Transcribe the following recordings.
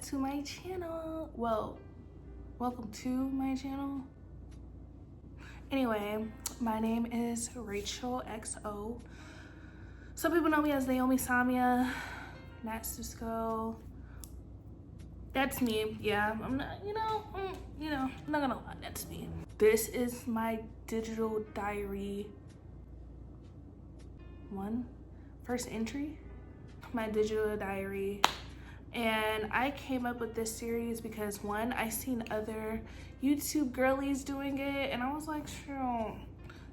to my channel. Well, welcome to my channel. Anyway, my name is Rachel XO. Some people know me as Naomi Samia, Natsuskoo. That's me. Yeah, I'm not, I'm not gonna lie, that's me. This is my digital diary first entry, my digital diary. And I came up with this series because one, I seen other YouTube girlies doing it and I was like, shoot,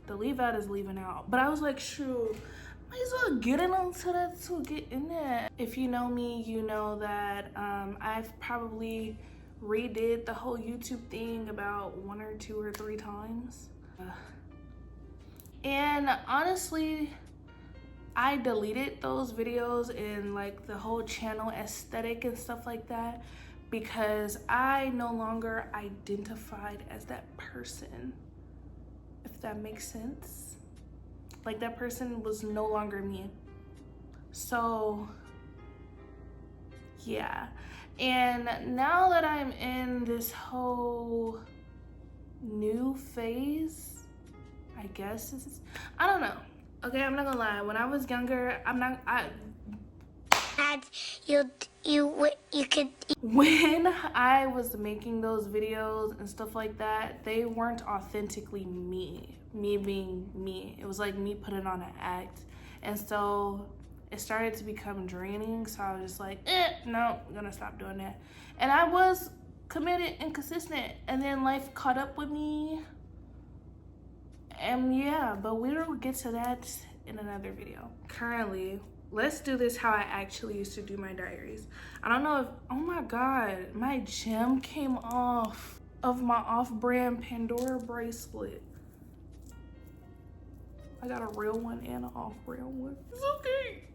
the leave out is leaving out. But I was like, shoot, might as well get into that to get in there. If you know me, you know that I've probably redid the whole YouTube thing about 1 or 2 or 3 times. And honestly, I deleted those videos and like the whole channel aesthetic and stuff like that because I no longer identified as that person, if that makes sense. Like that person was no longer me. So yeah. And now that I'm in this whole new phase, I guess I don't know. Okay, I'm not gonna lie. When I was younger, when I was making those videos and stuff like that, they weren't authentically me being me. It was like me putting on an act. And so it started to become draining. So I was just like, no, I'm gonna stop doing that. And I was committed and consistent. And then life caught up with me. And yeah, but we'll get to that in another video. Currently, let's do this how I actually used to do my diaries. I don't know if, oh my God, my gem came off of my off-brand Pandora bracelet. I got a real one and an off-brand one. It's okay.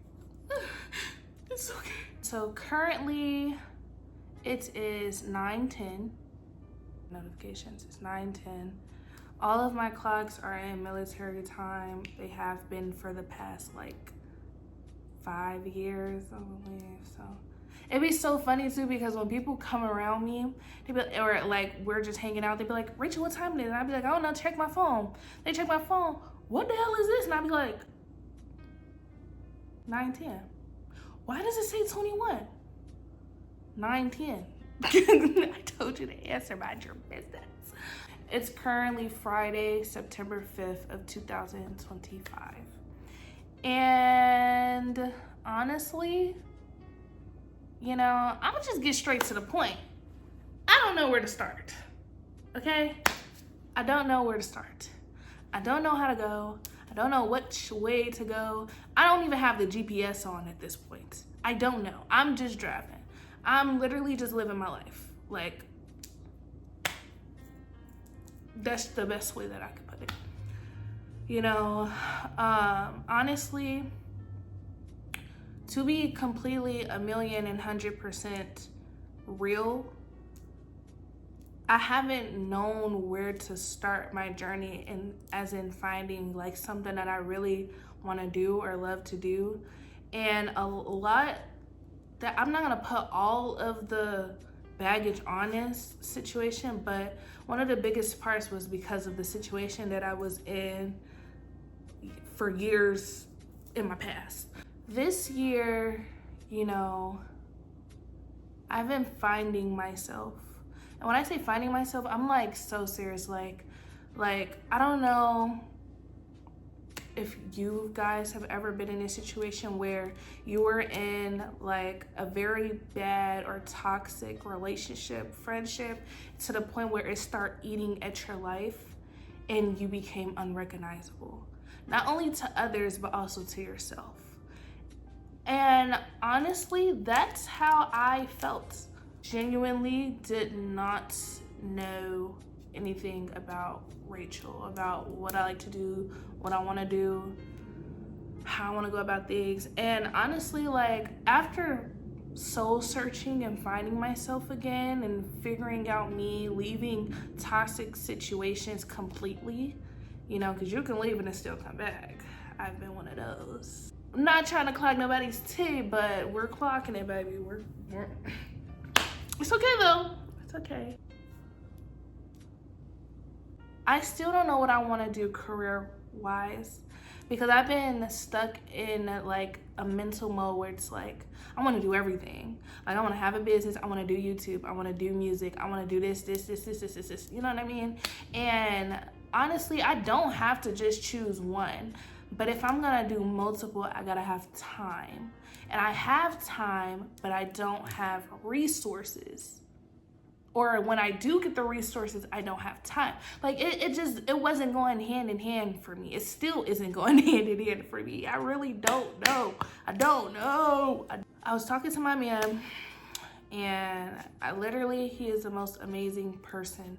It's okay. So currently, it is 9:10. Notifications, it's 9:10. All of my clocks are in military time. They have been for the past like 5 years, I believe. So it'd be so funny too because when people come around me, they be, or like we're just hanging out, they'd be like, Rachel, what time it is? And I'd be like, I don't know, check my phone. They check my phone. What the hell is this? And I'd be like, 9:10. Why does it say 21? 9:10. I told you to answer, mind your business. It's currently Friday, September 5th of 2025. And honestly, I'm gonna just get straight to the point. I don't know where to start, okay? I don't know where to start. I don't know how to go. I don't know which way to go. I don't even have the GPS on at this point. I don't know. I'm just driving. I'm literally just living my life. Like, that's the best way that I could put it. Honestly, to be completely 1,100% real, I haven't known where to start my journey as in finding like something that I really want to do or love to do. And a lot that I'm not gonna put all of the baggage on this situation, but one of the biggest parts was because of the situation that I was in for years in my past. This year, I've been finding myself. And when I say finding myself, I'm like so serious. Like I don't know if you guys have ever been in a situation where you were in like a very bad or toxic relationship, friendship, to the point where it started eating at your life and you became unrecognizable, not only to others, but also to yourself. And honestly, that's how I felt. Genuinely did not know anything about Rachel, about what I like to do, what I want to do, how I want to go about things. And honestly, like after soul searching and finding myself again and figuring out me, leaving toxic situations completely, because you can leave and it still come back. I've been one of those. I'm not trying to clock nobody's tea, but we're clocking it, baby. We're It's okay though. It's okay. I still don't know what I want to do career-wise because I've been stuck in like a mental mode where it's like I want to do everything. Like I want to have a business, I want to do YouTube, I want to do music, I want to do this. You know what I mean? And honestly, I don't have to just choose one. But if I'm gonna do multiple, I gotta have time. And I have time, but I don't have resources. Or when I do get the resources, I don't have time. Like it wasn't going hand in hand for me. It still isn't going hand in hand for me. I really don't know. I don't know. I was talking to my man, and he is the most amazing person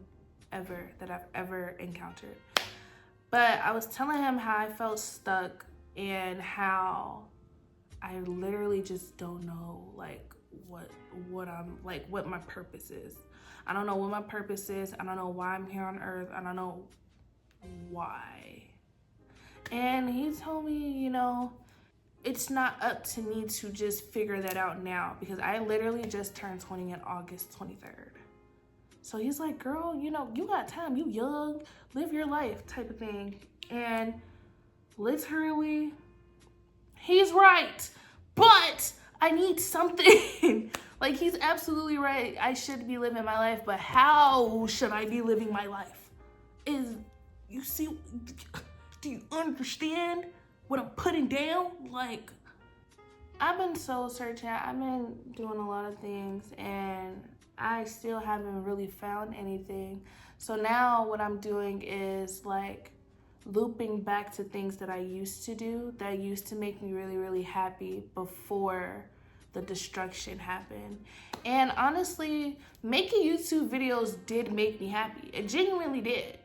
ever that I've ever encountered. But I was telling him how I felt stuck and how I literally just don't know like what my purpose is. I don't know what my purpose is. I don't know why I'm here on earth. I don't know why. And he told me, you know, it's not up to me to just figure that out now because I literally just turned 20 on August 23rd. So he's like, girl, you know, you got time. You young, live your life type of thing. And literally, he's right. But I need something. Like, he's absolutely right. I should be living my life, but how should I be living my life? You see, do you understand what I'm putting down? Like, I've been soul searching. I've been doing a lot of things, and I still haven't really found anything. So now what I'm doing is, like, looping back to things that I used to do that used to make me really, really happy before the destruction happened. And honestly, making YouTube videos did make me happy. It genuinely did.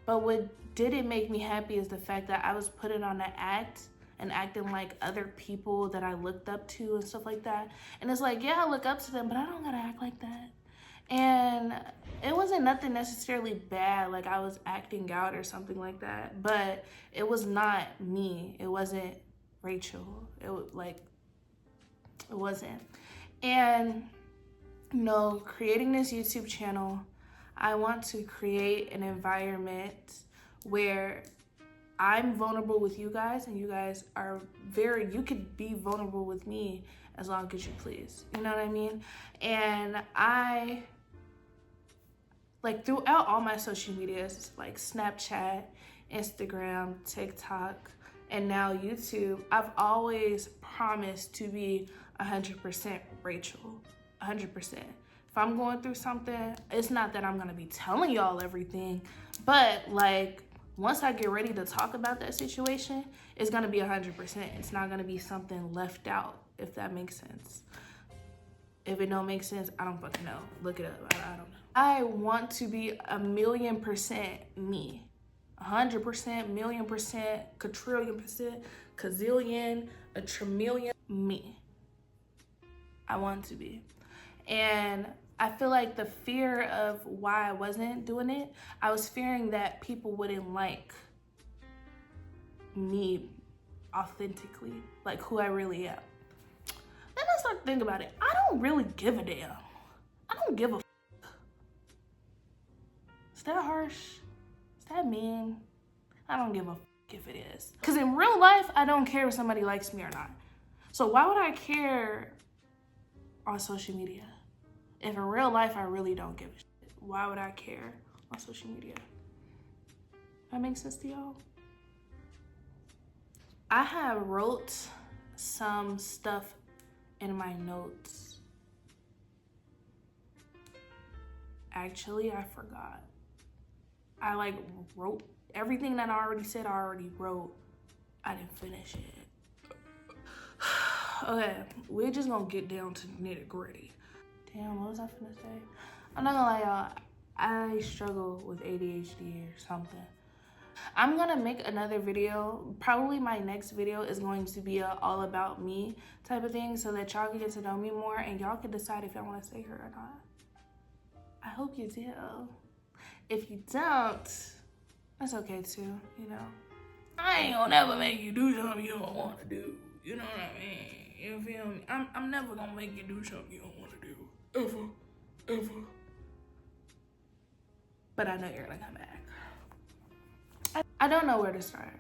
But what didn't make me happy is the fact that I was putting on an act and acting like other people that I looked up to and stuff like that. And it's like, yeah, I look up to them, but I don't gotta act like that. And it wasn't nothing necessarily bad, like I was acting out or something like that, but it was not me. It wasn't Rachel. It wasn't. And, you know, creating this YouTube channel, I want to create an environment where I'm vulnerable with you guys and you guys are you could be vulnerable with me as long as you please. You know what I mean? And I, like, throughout all my social medias, like Snapchat, Instagram, TikTok, and now YouTube, I've always promised to be 100% Rachel, 100%. If I'm going through something, it's not that I'm gonna be telling y'all everything, but like, once I get ready to talk about that situation, it's gonna be 100%. It's not gonna be something left out, if that makes sense. If it don't make sense, I don't fucking know. Look it up, I don't know. I want to be 1,000,000% me. 100%, 1,000,000%, quadrillion%, gazillion, a trillion me. I want to be. And I feel like the fear of why I wasn't doing it, I was fearing that people wouldn't like me authentically, like who I really am. Then I start thinking about it. I don't really give a damn. I don't give a f. Is that harsh? Is that mean? I don't give a f if it is. Because in real life, I don't care if somebody likes me or not. So why would I care on social media? If in real life, I really don't give a shit. Why would I care on social media? That makes sense to y'all? I have wrote some stuff in my notes. Actually, I forgot. I like wrote everything that I already said, I already wrote. I didn't finish it. Okay, we're just gonna get down to nitty gritty. Damn, what was I finna say? I'm not gonna lie, y'all. I struggle with ADHD or something. I'm gonna make another video. Probably my next video is going to be a all about me type of thing so that y'all can get to know me more and y'all can decide if y'all wanna stay here or not. I hope you do. If you don't, that's okay too, you know. I ain't gonna never make you do something you don't wanna do. You know what I mean? You feel me? I'm never gonna make you do something you don't wanna do. Ever. ever. But I know you're gonna come back. I don't know where to start.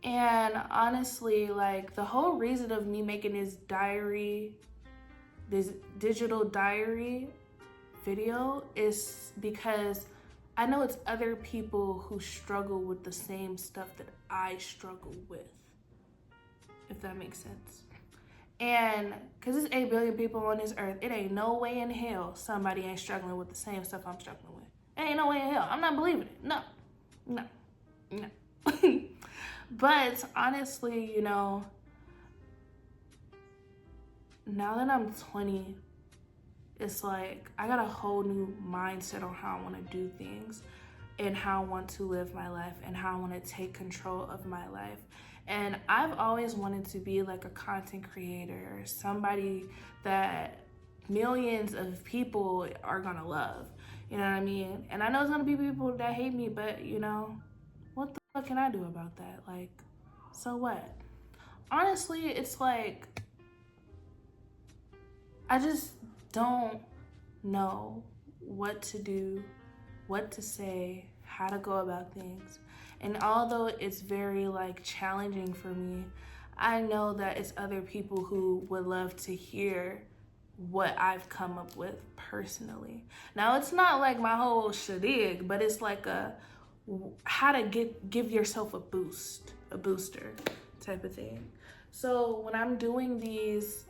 And honestly, like, the whole reason of me making this digital diary video is because I know it's other people who struggle with the same stuff that I struggle with, if that makes sense. And because there's 8 billion people on this earth, it ain't no way in hell somebody ain't struggling with the same stuff I'm struggling with. It ain't no way in hell. I'm not believing it. No. But honestly, you know, now that I'm 20, it's like I got a whole new mindset on how I want to do things and how I want to live my life and how I want to take control of my life. And I've always wanted to be like a content creator, somebody that millions of people are gonna love. You know what I mean? And I know there's gonna be people that hate me, but you know, what the fuck can I do about that? Like, so what? Honestly, it's like, I just don't know what to do, what to say, how to go about things. And although it's very like challenging for me, I know that it's other people who would love to hear what I've come up with personally. Now, it's not like my whole shadig, but it's like a how to give yourself a booster type of thing. So when I'm doing these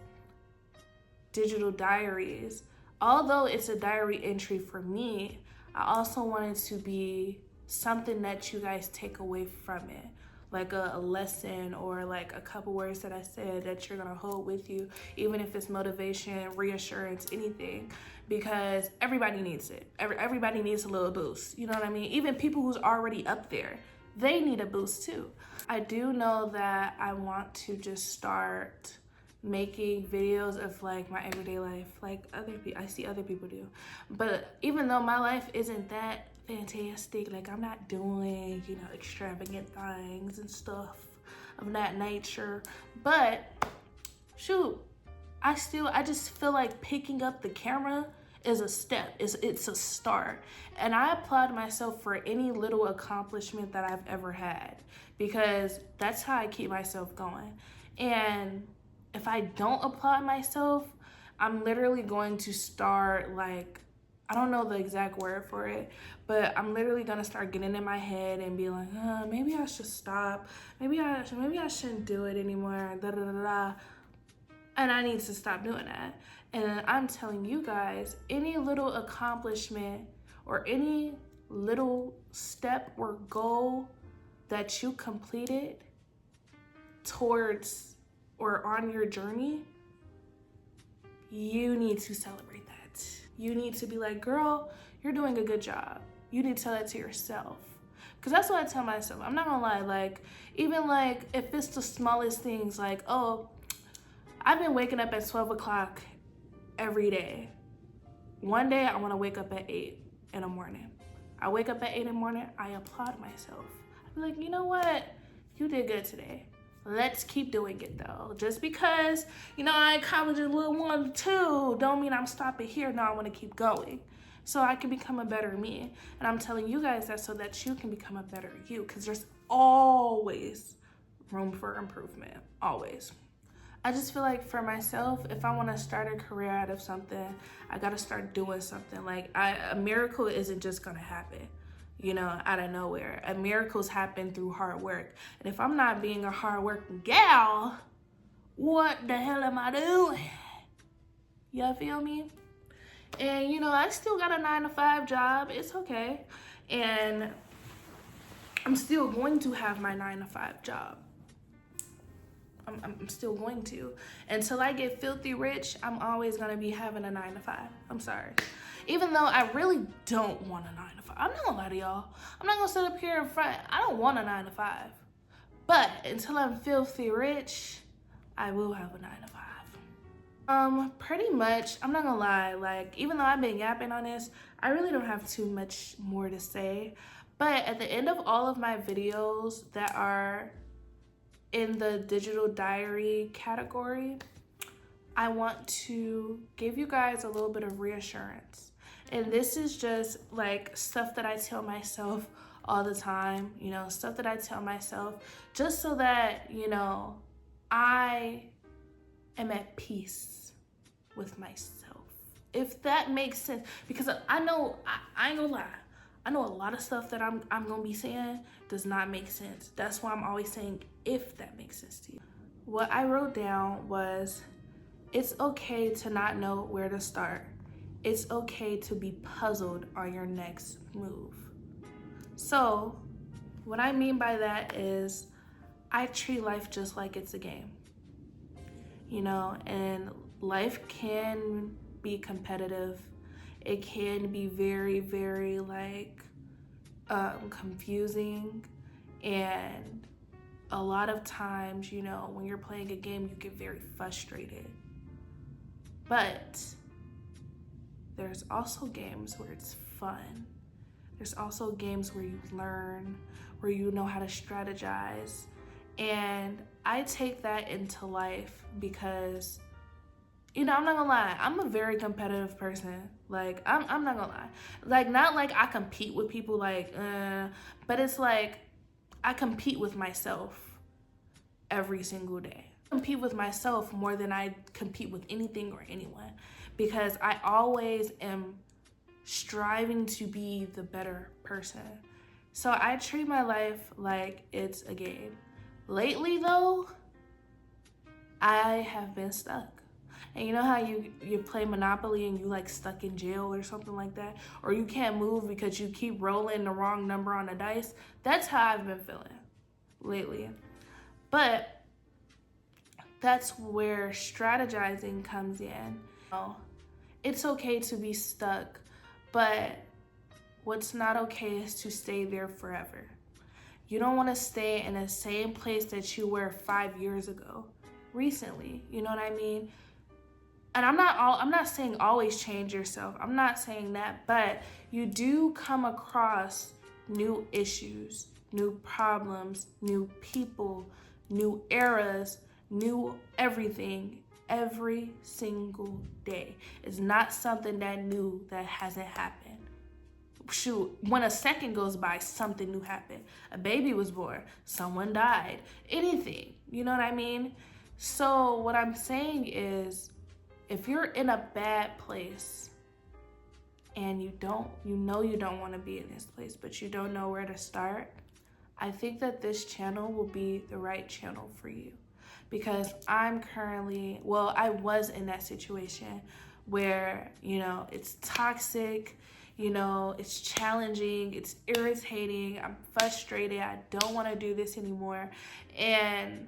digital diaries, although it's a diary entry for me, I also want it to be something that you guys take away from it, like a lesson or like a couple words that I said that you're gonna hold with you, even if it's motivation, reassurance, anything, because everybody needs it. Everybody needs a little boost, you know what I mean? Even people who's already up there, they need a boost too. I do know that I want to just start making videos of like my everyday life, like I see other people do. But even though my life isn't that fantastic, like I'm not doing, you know, extravagant things and stuff of that nature, but shoot, I just feel like picking up the camera is a step, it's a start. And I applaud myself for any little accomplishment that I've ever had, because that's how I keep myself going. And if I don't applaud myself, I'm literally going to start like, I don't know the exact word for it, but I'm literally gonna start getting in my head and be like, maybe I should stop. Maybe I shouldn't do it anymore. Da, da, da, da. And I need to stop doing that. And I'm telling you guys, any little accomplishment or any little step or goal that you completed towards or on your journey, you need to celebrate that. You need to be like, girl, you're doing a good job. You need to tell that to yourself. Because that's what I tell myself. I'm not gonna lie, like, even like if it's the smallest things, like, oh, I've been waking up at 12 o'clock every day. One day I wanna wake up at 8 in the morning. I wake up at 8 in the morning, I applaud myself. I be like, you know what? You did good today. Let's keep doing it though. Just because, you know, I accomplished a little 1 or 2, don't mean I'm stopping here. No, I want to keep going so I can become a better me. And I'm telling you guys that so that you can become a better you, because there's always room for improvement, always. I just feel like for myself, if I want to start a career out of something, I got to start doing something. Like a miracle isn't just going to happen, you know, out of nowhere. Miracles happen through hard work. And if I'm not being a hard working gal, what the hell am I doing? Y'all feel me? And you know, I still got a 9-to-5 job. It's okay. And I'm still going to have my 9-to-5 job. I'm still going to. Until I get filthy rich, I'm always gonna be having a 9-to-5. I'm sorry. Even though I really don't want a 9-to-5. I'm not gonna lie to y'all. I'm not gonna sit up here in front. I don't want a 9-to-5. But until I'm filthy rich, I will have a 9-to-5. Pretty much, I'm not gonna lie, like, even though I've been yapping on this, I really don't have too much more to say. But at the end of all of my videos that are in the digital diary category, I want to give you guys a little bit of reassurance. And this is just like stuff that I tell myself all the time, you know, stuff that I tell myself just so that, you know, I am at peace with myself. If that makes sense, because I know, I ain't gonna lie, I know a lot of stuff that I'm gonna be saying does not make sense. That's why I'm always saying if that makes sense to you. What I wrote down was, it's okay to not know where to start. It's okay to be puzzled on your next move. So what I mean by that is I treat life just like it's a game, you know, and life can be competitive. It can be very, very like confusing, and a lot of times, you know, when you're playing a game, you get very frustrated. But there's also games where it's fun. There's also games where you learn, where you know how to strategize. And I take that into life because, you know, I'm not gonna lie, I'm a very competitive person. Like, I'm not gonna lie. Like, not like I compete with people, like, but it's like I compete with myself every single day. I compete with myself more than I compete with anything or anyone, because I always am striving to be the better person. So I treat my life like it's a game. Lately though, I have been stuck. And you know how you play Monopoly and you like stuck in jail or something like that? Or you can't move because you keep rolling the wrong number on the dice? That's how I've been feeling lately. But that's where strategizing comes in. It's okay to be stuck, but what's not okay is to stay there forever. You don't want to stay in the same place that you were 5 years ago, recently, you know what I mean? And I'm not saying always change yourself. I'm not saying that, but you do come across new issues, new problems, new people, new eras, new everything every single day. It's not something that new that hasn't happened. Shoot, when a second goes by, something new happened. A baby was born, someone died, anything, you know what I mean? So what I'm saying is, if you're in a bad place and you know you don't want to be in this place, but you don't know where to start, I think that this channel will be the right channel for you. Because I was in that situation where, you know, it's toxic, you know, it's challenging, it's irritating, I'm frustrated, I don't want to do this anymore. And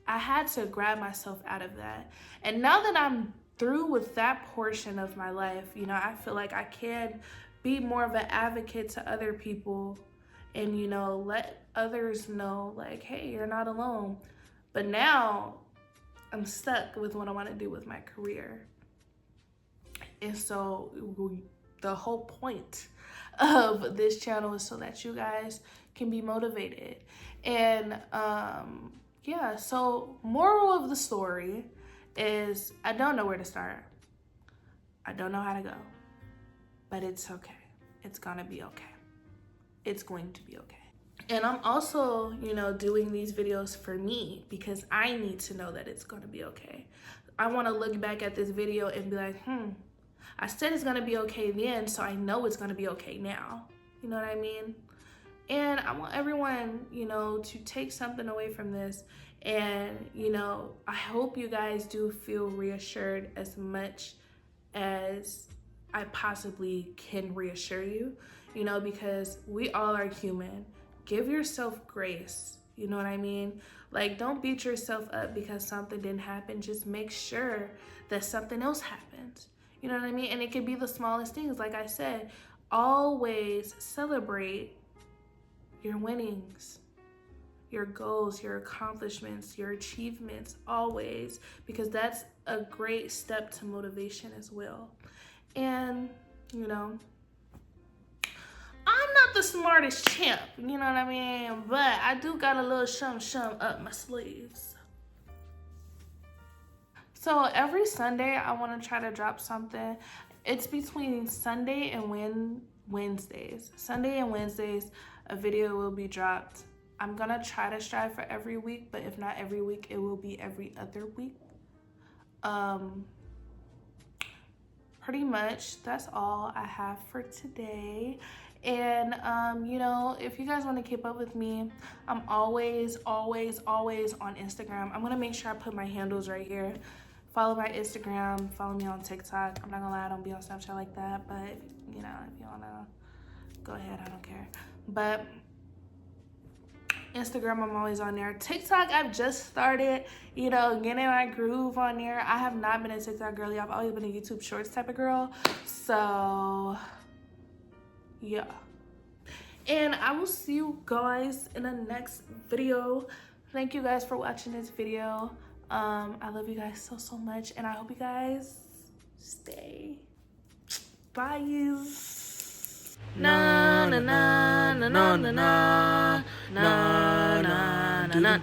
I had to grab myself out of that. And now that I'm through with that portion of my life, you know, I feel like I can be more of an advocate to other people and, you know, let others know, like, hey, you're not alone. But now I'm stuck with what I want to do with my career. And so the whole point of this channel is so that you guys can be motivated. And yeah, so moral of the story is, I don't know where to start. I don't know how to go, but it's okay. It's gonna be okay. It's going to be okay. And I'm also, you know, doing these videos for me because I need to know that it's gonna be okay. I wanna look back at this video and be like, I said it's gonna be okay then, so I know it's gonna be okay now. You know what I mean? And I want everyone, you know, to take something away from this. And, you know, I hope you guys do feel reassured as much as I possibly can reassure you, you know, because we all are human. Give yourself grace, you know what I mean? Like, don't beat yourself up because something didn't happen. Just make sure that something else happens. You know what I mean? And it could be the smallest things. Like I said, always celebrate your winnings, your goals, your accomplishments, your achievements, always, because that's a great step to motivation as well. And, you know, I'm not the smartest champ, you know what I mean? But I do got a little shum up my sleeves. So every Sunday, I want to try to drop something. It's between Sunday and Wednesdays. Sunday and Wednesdays, a video will be dropped. I'm going to try to strive for every week, but if not every week, it will be every other week. Pretty much that's all I have for today. And you know, if you guys want to keep up with me, I'm always on Instagram. I'm gonna make sure I put my handles right here. Follow my Instagram, follow me on TikTok. I'm not gonna lie, I don't be on Snapchat like that, but you know, if you wanna go ahead, I don't care. But Instagram, I'm always on there. TikTok, I've just started, you know, getting my groove on there. I have not been a TikTok girly. I've always been a YouTube Shorts type of girl. So, yeah. And I will see you guys in the next video. Thank you guys for watching this video. I love you guys so much. And I hope you guys stay. Bye. Na na na na na na na na na na na.